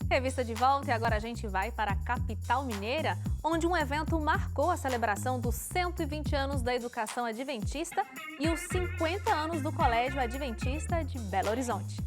Revista de volta e agora a gente vai para a capital mineira, onde um evento marcou a celebração dos 120 anos da educação adventista e os 50 anos do Colégio Adventista de Belo Horizonte.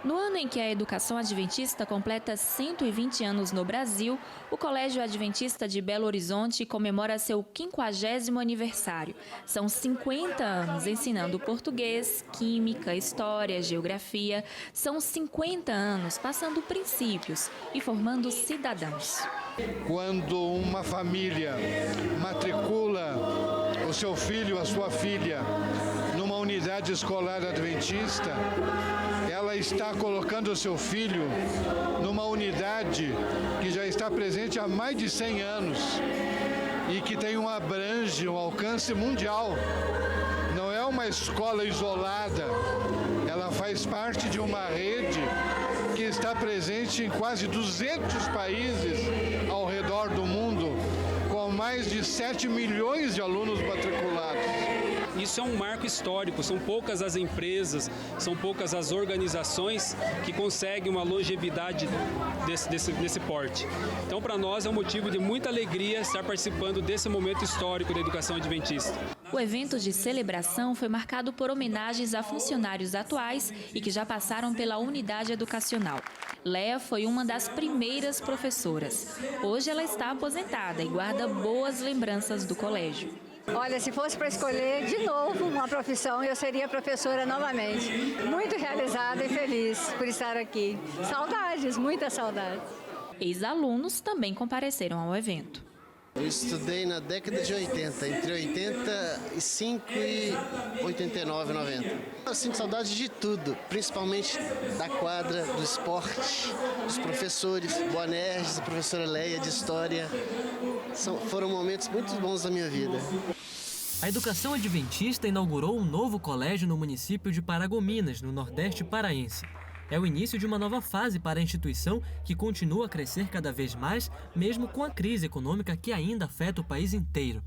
No ano em que a educação adventista completa 120 anos no Brasil, o Colégio Adventista de Belo Horizonte comemora seu 50º aniversário. São 50 anos ensinando português, química, história, geografia. São 50 anos passando princípios e formando cidadãos. Quando uma família matricula o seu filho, a sua filha, numa unidade escolar adventista, ela está colocando o seu filho numa unidade que já está presente há mais de 100 anos e que tem um alcance mundial. Não é uma escola isolada, ela faz parte de uma rede que está presente em quase 200 países ao redor do mundo, com mais de 7 milhões de alunos matriculados. Isso é um marco histórico, são poucas as empresas, são poucas as organizações que conseguem uma longevidade desse porte. Então, para nós é um motivo de muita alegria estar participando desse momento histórico da educação adventista. O evento de celebração foi marcado por homenagens a funcionários atuais e que já passaram pela unidade educacional. Léa foi uma das primeiras professoras. Hoje ela está aposentada e guarda boas lembranças do colégio. Olha, se fosse para escolher de novo uma profissão, eu seria professora novamente. Muito realizada e feliz por estar aqui. Saudades, muita saudade. Ex-alunos também compareceram ao evento. Eu estudei na década de 80, entre 85 e 89, 90. Eu sinto saudade de tudo, principalmente da quadra, do esporte, dos professores, Boanerges, a professora Leia de História. Foram momentos muito bons da minha vida. A educação adventista inaugurou um novo colégio no município de Paragominas, no Nordeste paraense. É o início de uma nova fase para a instituição que continua a crescer cada vez mais, mesmo com a crise econômica que ainda afeta o país inteiro.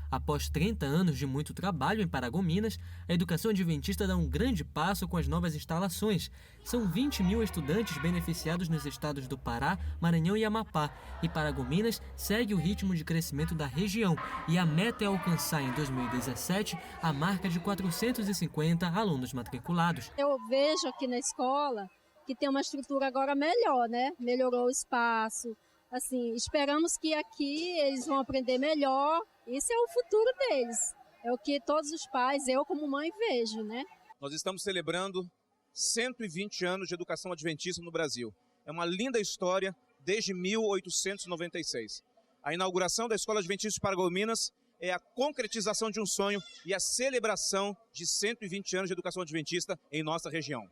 Após 30 anos de muito trabalho em Paragominas, a educação adventista dá um grande passo com as novas instalações. São 20 mil estudantes beneficiados nos estados do Pará, Maranhão e Amapá. E Paragominas segue o ritmo de crescimento da região. E a meta é alcançar em 2017 a marca de 450 alunos matriculados. Eu vejo aqui na escola que tem uma estrutura agora melhor, né? Melhorou o espaço. Assim, esperamos que aqui eles vão aprender melhor. Isso é o futuro deles. É o que todos os pais, eu como mãe, vejo, né? Nós estamos celebrando 120 anos de educação adventista no Brasil. É uma linda história desde 1896. A inauguração da Escola Adventista de Paragominas é a concretização de um sonho e a celebração de 120 anos de educação adventista em nossa região.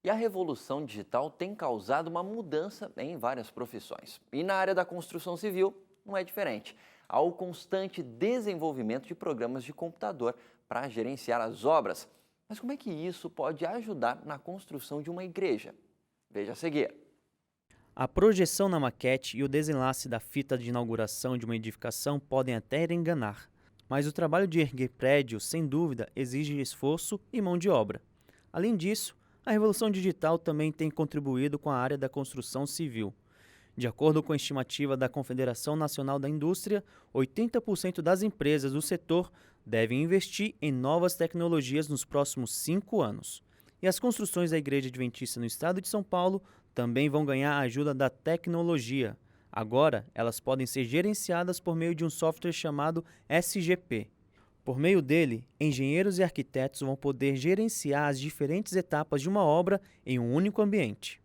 E a revolução digital tem causado uma mudança em várias profissões. E na área da construção civil não é diferente. Há o constante desenvolvimento de programas de computador para gerenciar as obras. Mas como é que isso pode ajudar na construção de uma igreja? Veja a seguir. A projeção na maquete e o desenlace da fita de inauguração de uma edificação podem até enganar. Mas o trabalho de erguer prédios, sem dúvida, exige esforço e mão de obra. Além disso, a revolução digital também tem contribuído com a área da construção civil. De acordo com a estimativa da Confederação Nacional da Indústria, 80% das empresas do setor devem investir em novas tecnologias nos próximos 5 anos. E as construções da Igreja Adventista no estado de São Paulo também vão ganhar a ajuda da tecnologia. Agora, elas podem ser gerenciadas por meio de um software chamado SGP. Por meio dele, engenheiros e arquitetos vão poder gerenciar as diferentes etapas de uma obra em um único ambiente.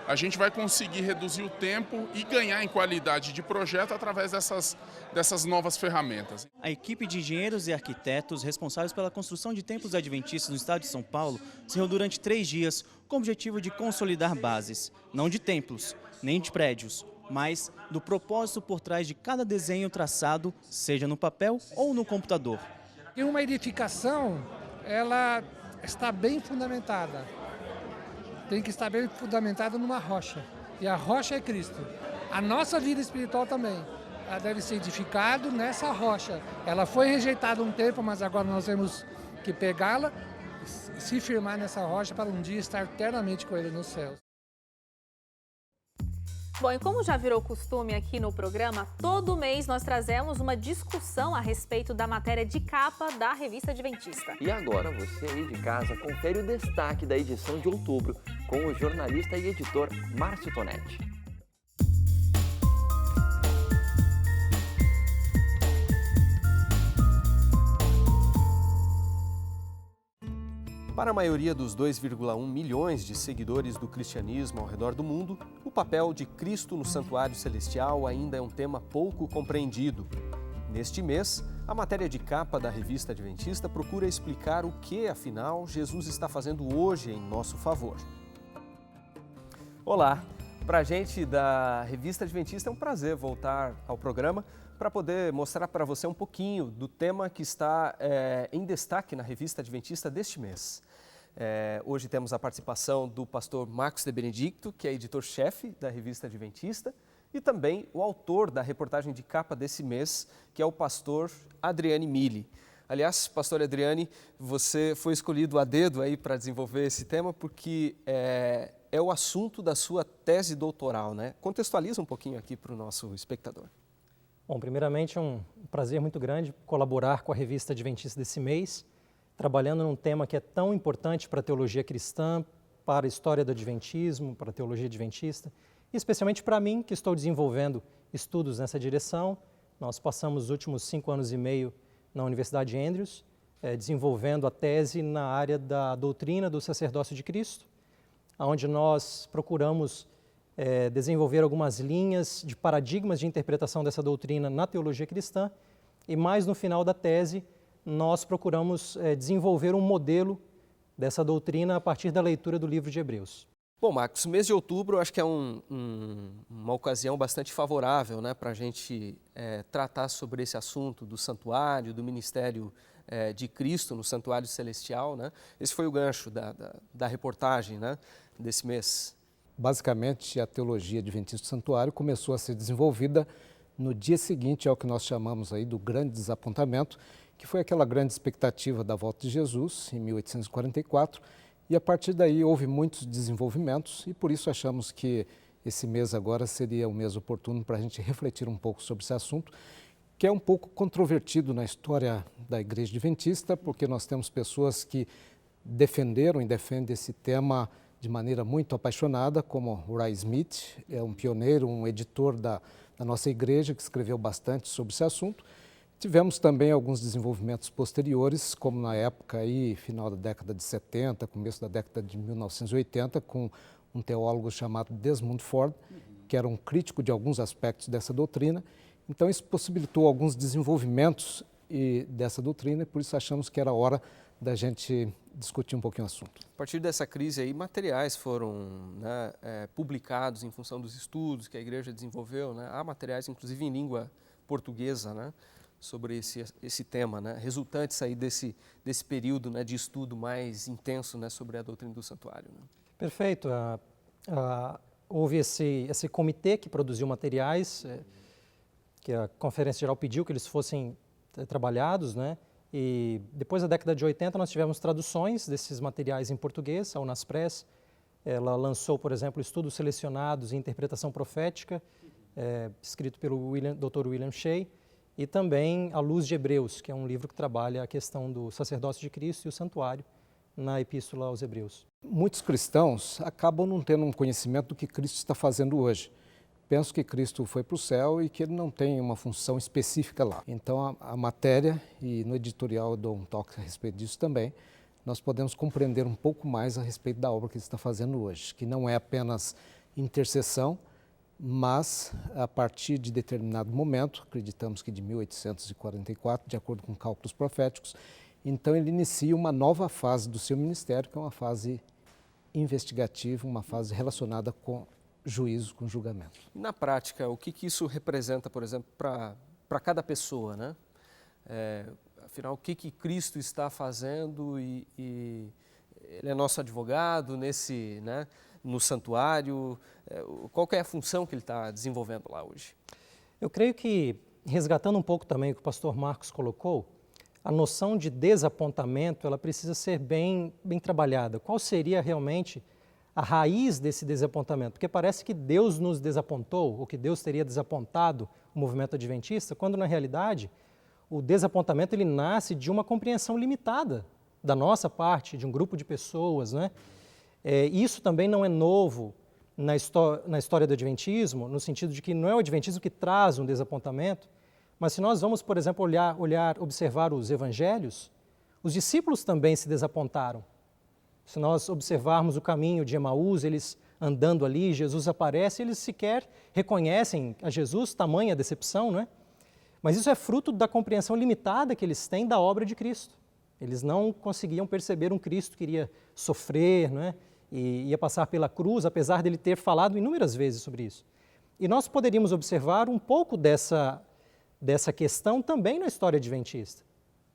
A gente vai conseguir reduzir o tempo e ganhar em qualidade de projeto através dessas novas ferramentas. A equipe de engenheiros e arquitetos responsáveis pela construção de templos adventistas no estado de São Paulo se reuniu durante 3 dias com o objetivo de consolidar bases, não de templos, nem de prédios, mas do propósito por trás de cada desenho traçado, seja no papel ou no computador. E uma edificação, ela está bem fundamentada. Tem que estar bem fundamentada numa rocha. E a rocha é Cristo. A nossa vida espiritual também. Ela deve ser edificada nessa rocha. Ela foi rejeitada um tempo, mas agora nós temos que pegá-la e se firmar nessa rocha para um dia estar eternamente com Ele nos céus. Bom, e como já virou costume aqui no programa, todo mês nós trazemos uma discussão a respeito da matéria de capa da Revista Adventista. E agora você aí de casa confere o destaque da edição de outubro com o jornalista e editor Márcio Tonetti. Para a maioria dos 2,1 milhões de seguidores do cristianismo ao redor do mundo, o papel de Cristo no santuário celestial ainda é um tema pouco compreendido. Neste mês, a matéria de capa da Revista Adventista procura explicar o que, afinal, Jesus está fazendo hoje em nosso favor. Olá! Para a gente da Revista Adventista é um prazer voltar ao programa para poder mostrar para você um pouquinho do tema que está em destaque na Revista Adventista deste mês. Hoje temos a participação do pastor Marcos de Benedicto, que é editor-chefe da Revista Adventista, e também o autor da reportagem de capa desse mês, que é o pastor Adriane Mille. Aliás, pastor Adriane, você foi escolhido a dedo aí para desenvolver esse tema porque é o assunto da sua tese doutoral, né? Contextualiza um pouquinho aqui para o nosso espectador. Bom, primeiramente é um prazer muito grande colaborar com a Revista Adventista desse mês, trabalhando num tema que é tão importante para a teologia cristã, para a história do Adventismo, para a teologia adventista, e especialmente para mim, que estou desenvolvendo estudos nessa direção. Nós passamos os últimos 5 anos e meio na Universidade de Andrews, desenvolvendo a tese na área da doutrina do sacerdócio de Cristo, onde nós procuramos desenvolver algumas linhas de paradigmas de interpretação dessa doutrina na teologia cristã, e mais no final da tese, nós procuramos desenvolver um modelo dessa doutrina a partir da leitura do livro de Hebreus. Bom, Marcos, o mês de outubro eu acho que é uma ocasião bastante favorável, né, para a gente tratar sobre esse assunto do santuário, do ministério de Cristo no santuário celestial, né? Esse foi o gancho da reportagem, né, desse mês. Basicamente, a teologia adventista do santuário começou a ser desenvolvida no dia seguinte ao que nós chamamos aí do grande desapontamento, que foi aquela grande expectativa da volta de Jesus, em 1844, e a partir daí houve muitos desenvolvimentos e por isso achamos que esse mês agora seria o mês oportuno para a gente refletir um pouco sobre esse assunto, que é um pouco controvertido na história da Igreja Adventista, porque nós temos pessoas que defenderam e defendem esse tema de maneira muito apaixonada, como o Ray Smith, é um pioneiro, um editor da nossa igreja, que escreveu bastante sobre esse assunto. Tivemos também alguns desenvolvimentos posteriores, como na época aí, final da década de 70, começo da década de 1980, com um teólogo chamado Desmond Ford, que era um crítico de alguns aspectos dessa doutrina. Então isso possibilitou alguns desenvolvimentos dessa doutrina e por isso achamos que era hora da gente discutir um pouquinho o assunto. A partir dessa crise aí, materiais foram, né, publicados em função dos estudos que a igreja desenvolveu, né? Há materiais, inclusive em língua portuguesa, né, sobre esse tema, né, resultantes aí desse período, né, de estudo mais intenso, né, sobre a doutrina do santuário. Né? Perfeito. Houve esse comitê que produziu materiais, que a Conferência Geral pediu que eles fossem trabalhados, né? E depois da década de 80 nós tivemos traduções desses materiais em português. A Unaspress, ela lançou, por exemplo, Estudos Selecionados e Interpretação Profética, escrito pelo Dr. William Shea, e também A Luz de Hebreus, que é um livro que trabalha a questão do sacerdócio de Cristo e o santuário na Epístola aos Hebreus. Muitos cristãos acabam não tendo um conhecimento do que Cristo está fazendo hoje. Penso que Cristo foi para o céu e que ele não tem uma função específica lá. Então a matéria, e no editorial eu dou um toque a respeito disso também, nós podemos compreender um pouco mais a respeito da obra que ele está fazendo hoje, que não é apenas intercessão, mas a partir de determinado momento, acreditamos que de 1844, de acordo com cálculos proféticos, então ele inicia uma nova fase do seu ministério, que é uma fase investigativa, uma fase relacionada com juízo, com julgamento. Na prática, o que isso representa, por exemplo, para cada pessoa, né? Afinal, o que Cristo está fazendo e ele é nosso advogado nesse, né, no santuário, qual que é a função que ele está desenvolvendo lá hoje? Eu creio que, resgatando um pouco também o que o pastor Marcos colocou, a noção de desapontamento ela precisa ser bem trabalhada. Qual seria realmente a raiz desse desapontamento, porque parece que Deus nos desapontou, ou que Deus teria desapontado o movimento adventista, quando na realidade o desapontamento ele nasce de uma compreensão limitada da nossa parte, de um grupo de pessoas, né? Isso também não é novo na história do Adventismo, no sentido de que não é o Adventismo que traz um desapontamento, mas se nós vamos, por exemplo, observar os evangelhos, os discípulos também se desapontaram. Se nós observarmos o caminho de Emaús, eles andando ali, Jesus aparece, eles sequer reconhecem a Jesus, tamanha decepção, não é? Mas isso é fruto da compreensão limitada que eles têm da obra de Cristo. Eles não conseguiam perceber um Cristo que iria sofrer, não é? E ia passar pela cruz, apesar dele ter falado inúmeras vezes sobre isso. E nós poderíamos observar um pouco dessa questão também na história adventista,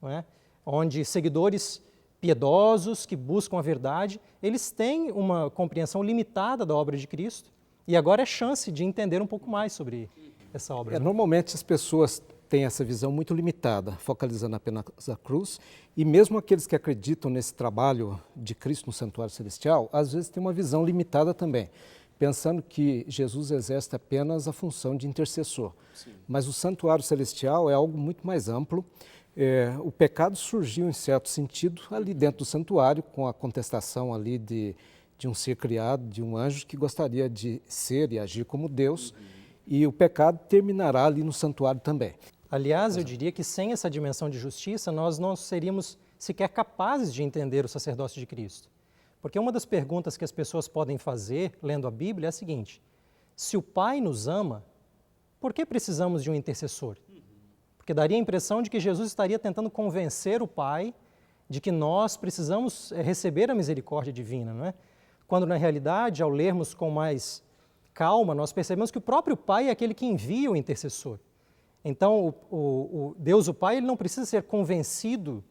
não é? Onde seguidores piedosos que buscam a verdade, eles têm uma compreensão limitada da obra de Cristo e agora é chance de entender um pouco mais sobre essa obra. Normalmente as pessoas têm essa visão muito limitada, focalizando apenas a cruz, e mesmo aqueles que acreditam nesse trabalho de Cristo no Santuário Celestial, às vezes têm uma visão limitada também, pensando que Jesus exerce apenas a função de intercessor. Sim. Mas o Santuário Celestial é algo muito mais amplo. O pecado surgiu, em certo sentido, ali dentro do santuário, com a contestação ali de um ser criado, de um anjo que gostaria de ser e agir como Deus, e o pecado terminará ali no santuário também. Aliás, eu diria que sem essa dimensão de justiça, nós não seríamos sequer capazes de entender o sacerdócio de Cristo. Porque uma das perguntas que as pessoas podem fazer, lendo a Bíblia, é a seguinte: se o Pai nos ama, por que precisamos de um intercessor? Porque daria a impressão de que Jesus estaria tentando convencer o Pai de que nós precisamos receber a misericórdia divina, não é? Quando, na realidade, ao lermos com mais calma, nós percebemos que o próprio Pai é aquele que envia o intercessor. Então, o Deus, o Pai, ele não precisa ser convencido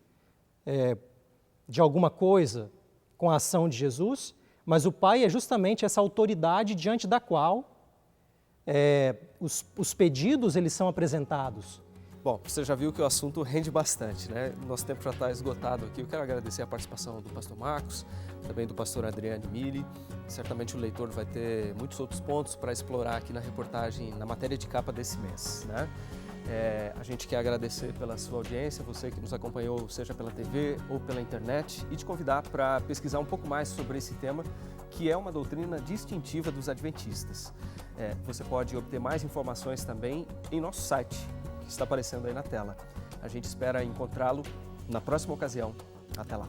de alguma coisa com a ação de Jesus, mas o Pai é justamente essa autoridade diante da qual os pedidos eles são apresentados. Bom, você já viu que o assunto rende bastante, né? Nosso tempo já está esgotado aqui. Eu quero agradecer a participação do pastor Marcos, também do pastor Adriane Mille. Certamente o leitor vai ter muitos outros pontos para explorar aqui na reportagem, na matéria de capa desse mês, né? A gente quer agradecer pela sua audiência, você que nos acompanhou, seja pela TV ou pela internet, e te convidar para pesquisar um pouco mais sobre esse tema, que é uma doutrina distintiva dos adventistas. Você pode obter mais informações também em nosso site, que está aparecendo aí na tela. A gente espera encontrá-lo na próxima ocasião. Até lá.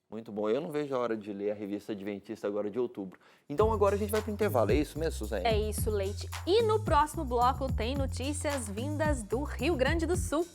Muito bom. Eu não vejo a hora de ler a revista Adventista agora de outubro. Então agora a gente vai para o intervalo. É isso mesmo, Suzane? É isso, Leite. E no próximo bloco tem notícias vindas do Rio Grande do Sul.